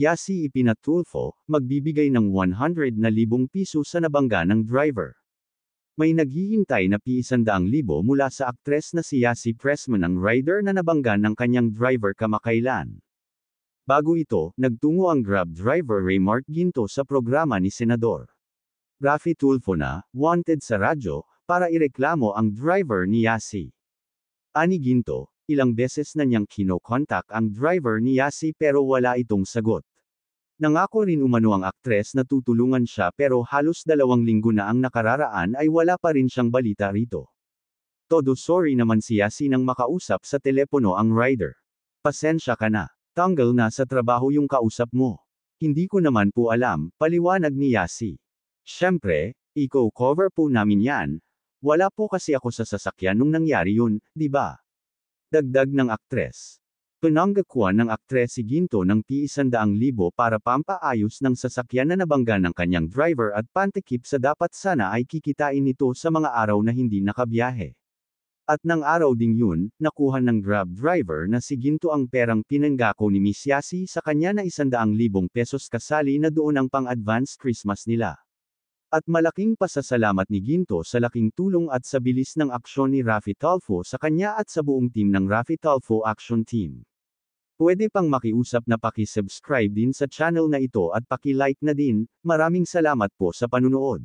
Yasi Ipinatulfo, magbibigay ng 100,000 piso sa nabangga ng driver. May naghihintay na ₱100,000 mula sa aktres na si Yasi Pressman ang rider na nabangga ng kanyang driver kamakailan. Bago ito, nagtungo ang Grab driver Raymart Ginto sa programa ni Senador Raffy Tulfo na, wanted sa radyo, para ireklamo ang driver ni Yasi. Ani Ginto, ilang beses na niyang kino-contact ang driver ni Yasi pero wala itong sagot. Nangako rin umano ang aktres na tutulungan siya pero halos 2 linggo na ang nakararaan ay wala pa rin siyang balita rito. Todo sorry naman si Yasi nang makausap sa telepono ang rider. Pasensya ka na. Tanggal na sa trabaho yung kausap mo. Hindi ko naman po alam, paliwanag ni Yasi. Syempre, i-cover po namin yan. Wala po kasi ako sa sasakyan nung nangyari yun, di ba? Dagdag ng aktres. Pinanggakuan ng aktres si Ginto ng ₱100,000 para pampaayos ng sasakyan na nabangga ng kanyang driver at pantikip sa dapat sana ay kikitain nito sa mga araw na hindi nakabiyahe. At nang araw ding yun, nakuha ng Grab driver na si Ginto ang perang pinanggako ni Miss Yasi sa kanya na ₱100,000 kasali na doon ang pang-advance Christmas nila. At malaking pasasalamat ni Ginto sa laking tulong at sa bilis ng aksyon ni Raffy Tulfo sa kanya at sa buong team ng Raffy Tulfo Action Team. Pwede pang makiusap na paki-subscribe din sa channel na ito at paki-like na din. Maraming salamat po sa panunood.